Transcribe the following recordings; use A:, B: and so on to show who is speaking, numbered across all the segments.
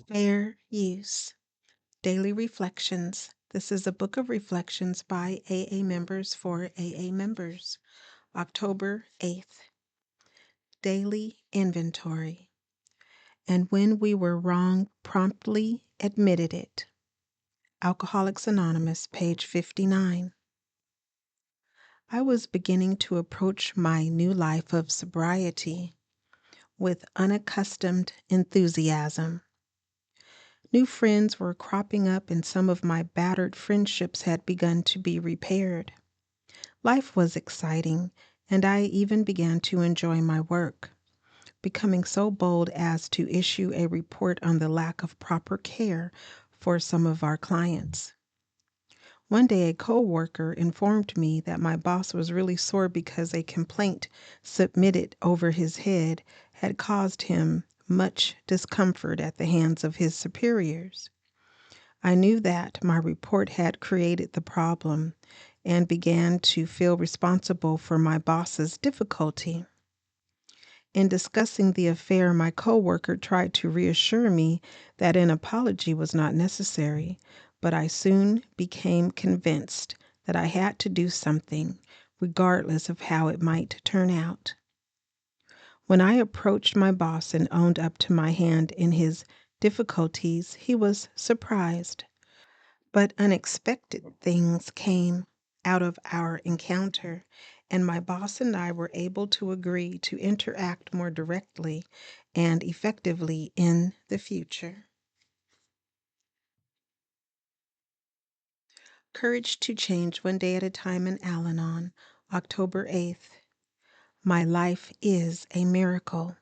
A: Fair Use Daily Reflections. This is a book of reflections by AA members for AA members. October 8th. Daily Inventory. And when we were wrong, promptly admitted it. Alcoholics Anonymous, page 59. I was beginning to approach my new life of sobriety with unaccustomed enthusiasm. New friends were cropping up, and some of my battered friendships had begun to be repaired. Life was exciting, and I even began to enjoy my work, becoming so bold as to issue a report on the lack of proper care for some of our clients. One day, a co-worker informed me that my boss was really sore because a complaint submitted over his head had caused him much discomfort at the hands of his superiors. I knew that my report had created the problem and began to feel responsible for my boss's difficulty. In discussing the affair, my coworker tried to reassure me that an apology was not necessary, but I soon became convinced that I had to do something, regardless of how it might turn out. When I approached my boss and owned up to my hand in his difficulties, he was surprised. But unexpected things came out of our encounter, and my boss and I were able to agree to interact more directly and effectively in the future. Courage to Change One Day at a Time in Al-Anon, October 8th. My life is a miracle.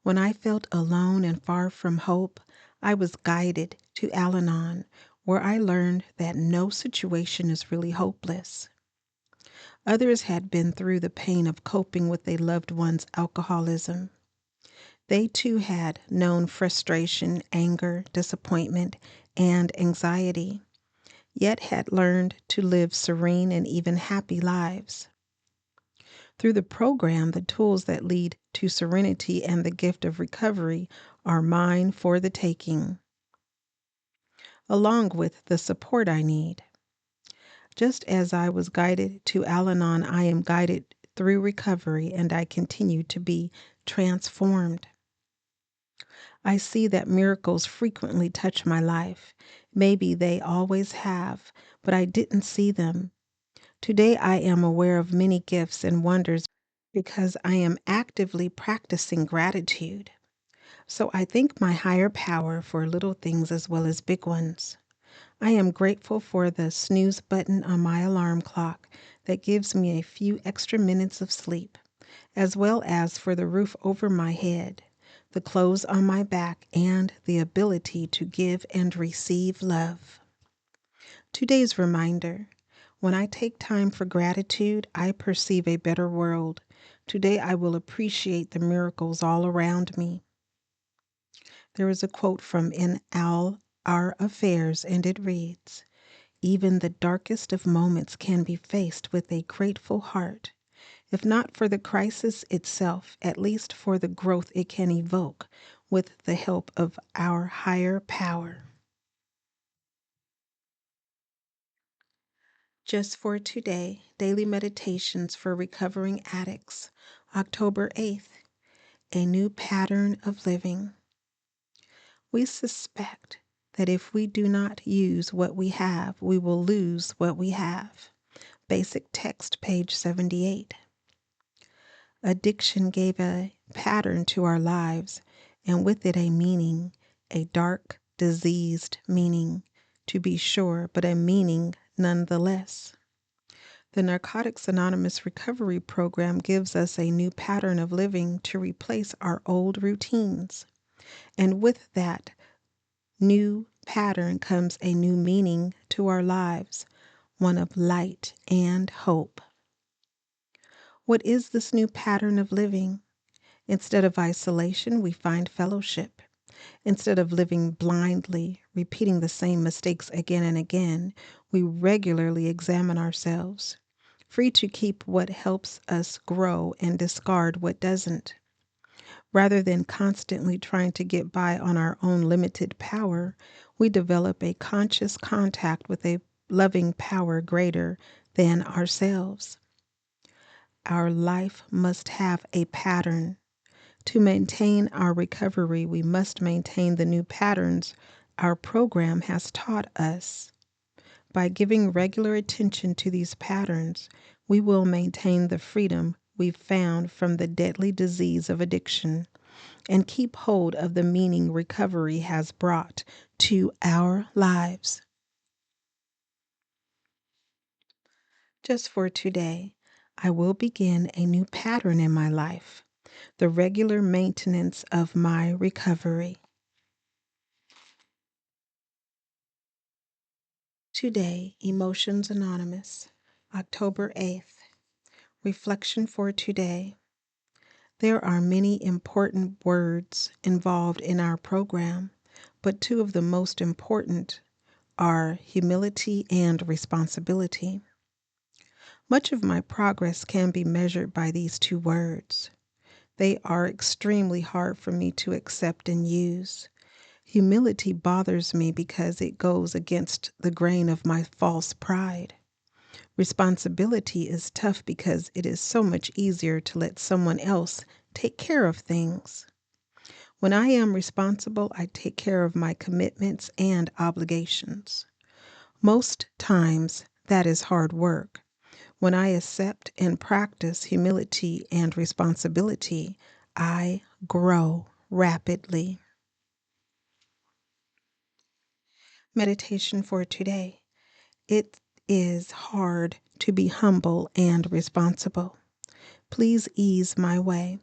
A: When I felt alone and far from hope, I was guided to Al-Anon, where I learned that no situation is really hopeless. Others had been through the pain of coping with a loved one's alcoholism. They too had known frustration, anger, disappointment, and anxiety, yet had learned to live serene and even happy lives. Through the program, the tools that lead to serenity and the gift of recovery are mine for the taking, along with the support I need. Just as I was guided to Al-Anon, I am guided through recovery, and I continue to be transformed. I see that miracles frequently touch my life. Maybe they always have, but I didn't see them. Today I am aware of many gifts and wonders because I am actively practicing gratitude. So I thank my higher power for little things as well as big ones. I am grateful for the snooze button on my alarm clock that gives me a few extra minutes of sleep, as well as for the roof over my head, the clothes on my back, and the ability to give and receive love. Today's reminder: when I take time for gratitude, I perceive a better world. Today I will appreciate the miracles all around me. There is a quote from In All Our Affairs, and it reads, "Even the darkest of moments can be faced with a grateful heart, if not for the crisis itself, at least for the growth it can evoke with the help of our higher power." Just for today, Daily Meditations for Recovering Addicts, October 8th, a new pattern of living. We suspect that if we do not use what we have, we will lose what we have. Basic text, page 78. Addiction gave a pattern to our lives, and with it a meaning, a dark, diseased meaning, to be sure, but a meaning nonetheless. The Narcotics Anonymous Recovery Program gives us a new pattern of living to replace our old routines. And with that new pattern comes a new meaning to our lives, one of light and hope. What is this new pattern of living? Instead of isolation, we find fellowship. Instead of living blindly, repeating the same mistakes again and again, we regularly examine ourselves, free to keep what helps us grow and discard what doesn't. Rather than constantly trying to get by on our own limited power, we develop a conscious contact with a loving power greater than ourselves. Our life must have a pattern. To maintain our recovery, we must maintain the new patterns our program has taught us. By giving regular attention to these patterns, we will maintain the freedom we've found from the deadly disease of addiction and keep hold of the meaning recovery has brought to our lives. Just for today, I will begin a new pattern in my life, the regular maintenance of my recovery. Today, Emotions Anonymous, October 8th. Reflection for today. There are many important words involved in our program, but two of the most important are humility and responsibility. Much of my progress can be measured by these two words. They are extremely hard for me to accept and use. Humility bothers me because it goes against the grain of my false pride. Responsibility is tough because it is so much easier to let someone else take care of things. When I am responsible, I take care of my commitments and obligations. Most times, that is hard work. When I accept and practice humility and responsibility, I grow rapidly. Meditation for today. It is hard to be humble and responsible. Please ease my way.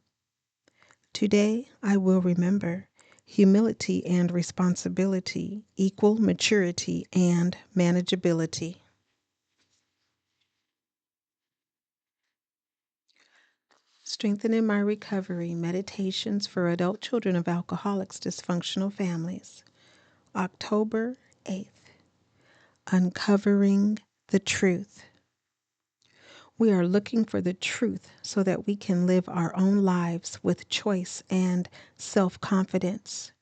A: Today, I will remember humility and responsibility equal maturity and manageability. Strengthening my recovery, meditations for adult children of alcoholics, dysfunctional families. October 8th. Uncovering the truth. We are looking for the truth so that we can live our own lives with choice and self-confidence.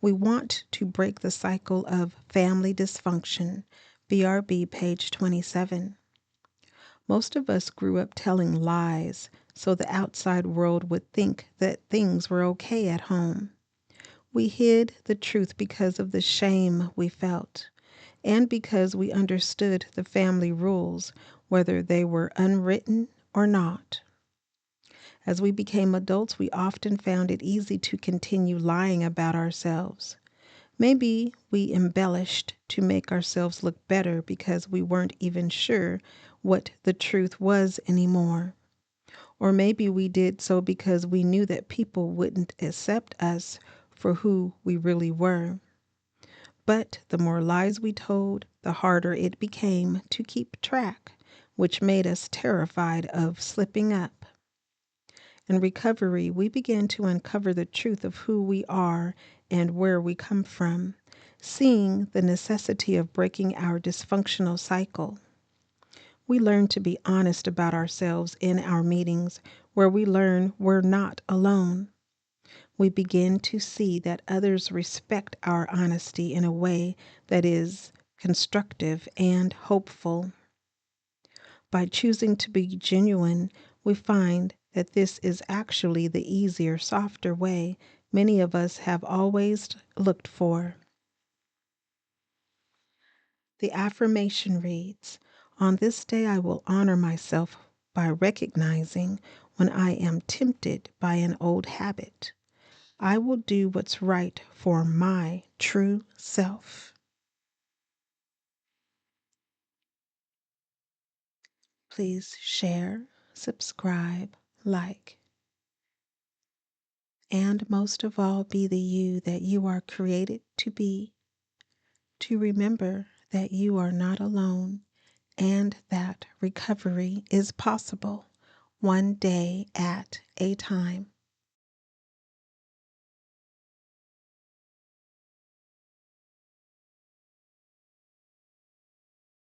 A: We want to break the cycle of family dysfunction. BRB, page 27. Most of us grew up telling lies so the outside world would think that things were okay at home. We hid the truth because of the shame we felt and because we understood the family rules, whether they were unwritten or not. As we became adults, we often found it easy to continue lying about ourselves. Maybe we embellished to make ourselves look better because we weren't even sure what the truth was anymore. Or maybe we did so because we knew that people wouldn't accept us for who we really were. But the more lies we told, the harder it became to keep track, which made us terrified of slipping up. In recovery, we began to uncover the truth of who we are and where we come from, seeing the necessity of breaking our dysfunctional cycle. We learn to be honest about ourselves in our meetings, where we learn we're not alone. We begin to see that others respect our honesty in a way that is constructive and hopeful. By choosing to be genuine, we find that this is actually the easier, softer way many of us have always looked for. The affirmation reads, "On this day I will honor myself by recognizing when I am tempted by an old habit. I will do what's right for my true self." Please share, subscribe, like, and most of all, be the you that you are created to be. To remember that you are not alone and that recovery is possible, one day at a time.